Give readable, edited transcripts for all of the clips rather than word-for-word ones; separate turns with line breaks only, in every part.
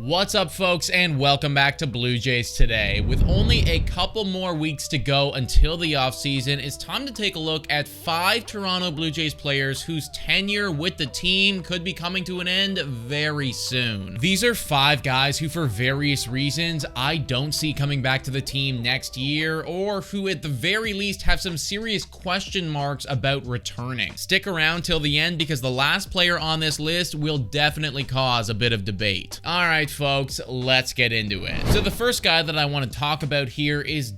What's up, folks, and welcome back to Blue Jays Today. With only a couple more weeks to go until the offseason, it's time to take a look at 5 Toronto Blue Jays players whose tenure with the team could be coming to an end very soon. These are 5 guys who, for various reasons, I don't see coming back to the team next year, or who at the very least have some serious question marks about returning. Stick around till the end because the last player on this list will definitely cause a bit of debate. Alright, folks, let's get into it. So the first guy that I want to talk about here is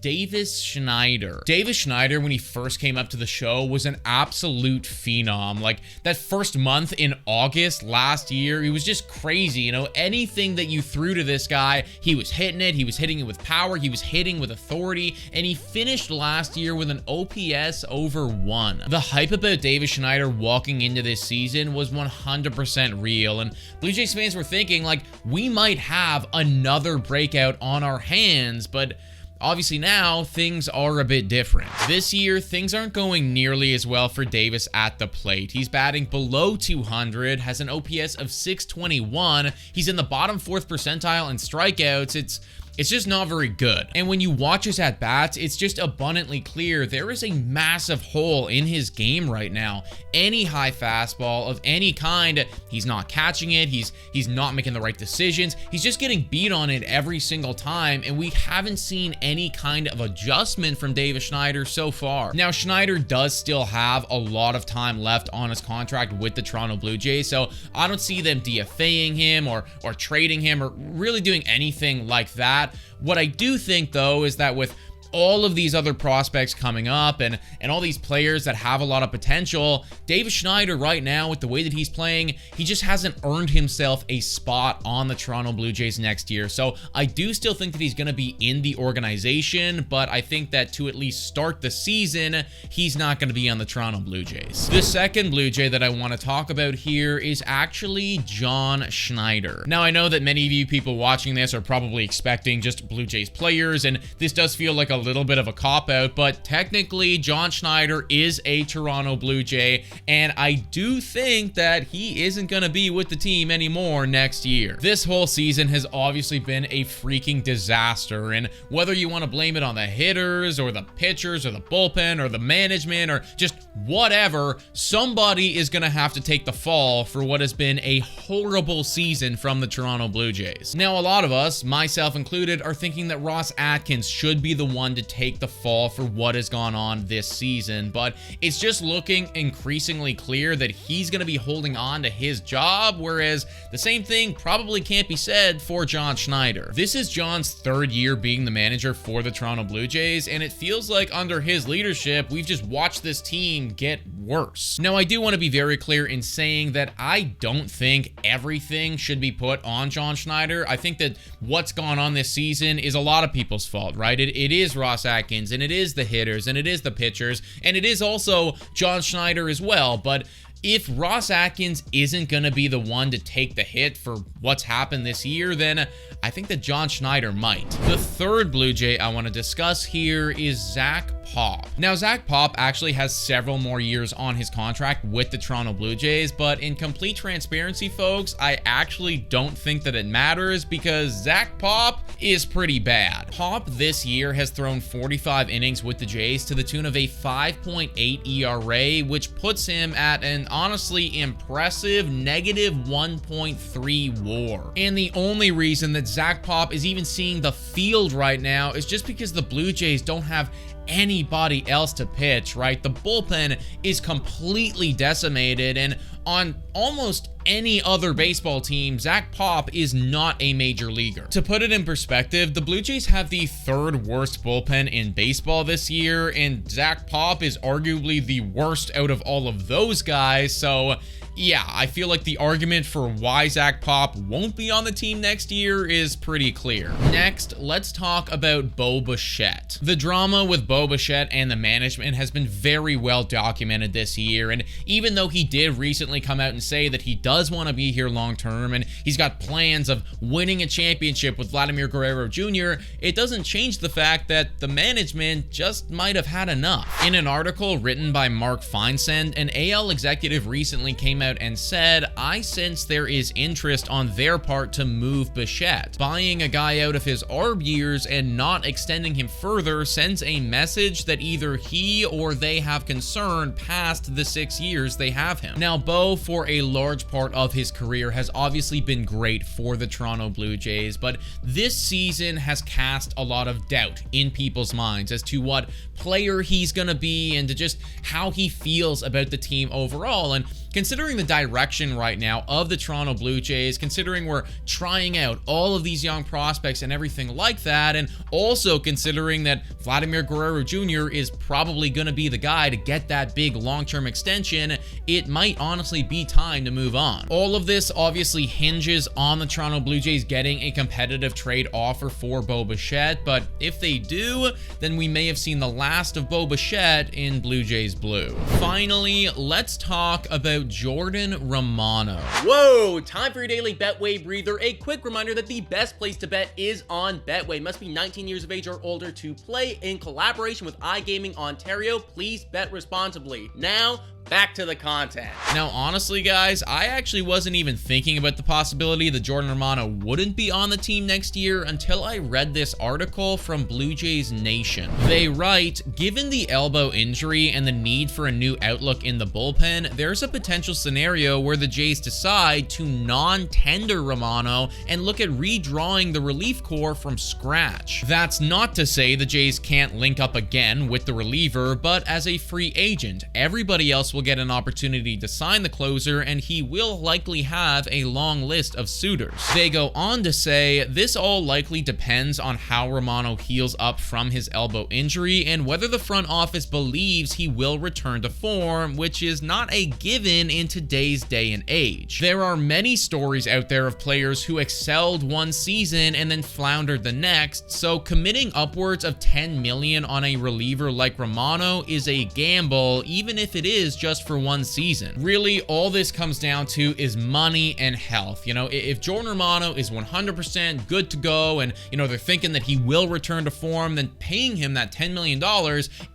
Schneider. Schneider, when he first came up to the show, was an absolute phenom. Like, that first month in August last year, he was just crazy. You know, anything that you threw to this guy, he was hitting it. He was hitting it with power. He was hitting with authority. And he finished last year with an OPS over 1. The hype about Schneider walking into this season was 100% real. And Blue Jays fans were thinking, like, we might have another breakout on our hands, but obviously now things are a bit different. This year, things aren't going nearly as well for Davis at the plate. He's batting below 200, has an OPS of 621. He's in the bottom 4th percentile in strikeouts. It's just not very good. And when you watch his at-bats, it's just abundantly clear there is a massive hole in his game right now. Any high fastball of any kind, he's not catching it, he's not making the right decisions, he's just getting beat on it every single time, and we haven't seen any kind of adjustment from Schneider so far. Now, Schneider does still have a lot of time left on his contract with the Toronto Blue Jays, so I don't see them DFAing him or trading him or really doing anything like that. What I do think, though, is that with all of these other prospects coming up and all these players that have a lot of potential, Schneider right now, with the way that he's playing, he just hasn't earned himself a spot on the Toronto Blue Jays next year. So I do still think that he's going to be in the organization, but I think that to at least start the season, he's not going to be on the Toronto Blue Jays. The second Blue Jay that I want to talk about here is actually Schneider. Now, I know that many of you people watching this are probably expecting just Blue Jays players, and this does feel like a little bit of a cop-out, but technically Schneider is a Toronto Blue Jay, and I do think that he isn't going to be with the team anymore next year. This whole season has obviously been a freaking disaster, and whether you want to blame it on the hitters or the pitchers or the bullpen or the management or just whatever, somebody is going to have to take the fall for what has been a horrible season from the Toronto Blue Jays. Now, a lot of us, myself included, are thinking that Ross Atkins should be the one to take the fall for what has gone on this season, but it's just looking increasingly clear that he's going to be holding on to his job, whereas the same thing probably can't be said for Schneider. This is John's 3rd year being the manager for the Toronto Blue Jays, and it feels like under his leadership, we've just watched this team get worse. Now, I do want to be very clear in saying that I don't think everything should be put on Schneider. I think that what's gone on this season is a lot of people's fault, right? It is Ross Atkins, and it is the hitters, and it is the pitchers, and it is also Schneider as well, but if Ross Atkins isn't going to be the one to take the hit for what's happened this year, then I think that Schneider might. The third Blue Jay I want to discuss here is Zack Pop. Now, Zack Pop actually has several more years on his contract with the Toronto Blue Jays, but in complete transparency, folks, I actually don't think that it matters because Zack Pop is pretty bad. Pop this year has thrown 45 innings with the Jays to the tune of a 5.8 ERA, which puts him at an honestly impressive -1.3 WAR. And the only reason that Zack Pop is even seeing the field right now is just because the Blue Jays don't have anybody else to pitch, right? The bullpen is completely decimated, and on almost any other baseball team, Zack Pop is not a major leaguer. To put it in perspective, the Blue Jays have the 3rd worst bullpen in baseball this year, and Zack Pop is arguably the worst out of all of those guys, so yeah, I feel like the argument for why Zack Pop won't be on the team next year is pretty clear. Next, let's talk about Bo Bichette. The drama with Bo Bichette and the management has been very well documented this year, and even though he did recently come out and say that he does want to be here long term and he's got plans of winning a championship with Vladimir Guerrero Jr., it doesn't change the fact that the management just might have had enough. In an article written by Mark Feinsand, an AL executive recently came out out and said, "I sense there is interest on their part to move Bichette. Buying a guy out of his ARB years and not extending him further sends a message that either he or they have concern past the 6 years they have him." Now, Bo, for a large part of his career, has obviously been great for the Toronto Blue Jays, but this season has cast a lot of doubt in people's minds as to what player he's gonna be and to just how he feels about the team overall. And considering the direction right now of the Toronto Blue Jays, considering we're trying out all of these young prospects and everything like that, and also considering that Vladimir Guerrero Jr. is probably going to be the guy to get that big long-term extension, it might honestly be time to move on. All of this obviously hinges on the Toronto Blue Jays getting a competitive trade offer for Bo Bichette, but if they do, then we may have seen the last of Bo Bichette in Blue Jays blue. Finally, let's talk about Jordan Romano.
Whoa, time for your daily Betway breather. A quick reminder that the best place to bet is on Betway. Must be 19 years of age or older to play. In collaboration with iGaming Ontario, please bet responsibly. Now, back to the content.
Now, honestly, guys, I actually wasn't even thinking about the possibility that Jordan Romano wouldn't be on the team next year until I read this article from Blue Jays Nation. They write, "Given the elbow injury and the need for a new outlook in the bullpen, there's a potential scenario where the Jays decide to non-tender Romano and look at redrawing the relief core from scratch. That's not to say the Jays can't link up again with the reliever, but as a free agent, everybody else will get an opportunity to sign the closer, and he will likely have a long list of suitors." They go on to say, "This all likely depends on how Romano heals up from his elbow injury and whether the front office believes he will return to form, which is not a given in today's day and age. There are many stories out there of players who excelled one season and then floundered the next, so committing upwards of $10 million on a reliever like Romano is a gamble, even if it is just for one season. Really, all this comes down to is money and health. You know, if Jordan Romano is 100% good to go and, you know, they're thinking that he will return to form, then paying him that $10 million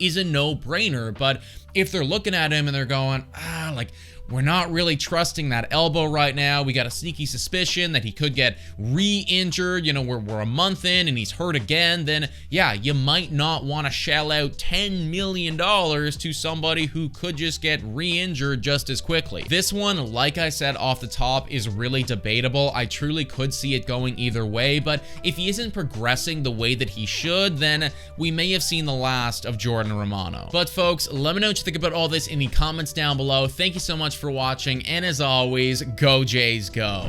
is a no-brainer. But if they're looking at him and they're going, like, we're not really trusting that elbow right now. We got a sneaky suspicion that he could get re-injured. You know, we're a month in and he's hurt again. Then, yeah, you might not want to shell out $10 million to somebody who could just get re-injured just as quickly. This one, like I said off the top, is really debatable. I truly could see it going either way, but if he isn't progressing the way that he should, then we may have seen the last of Jordan Romano. But folks, let me know what you think about all this in the comments down below. Thank you so much for watching, and as always, go Jays go.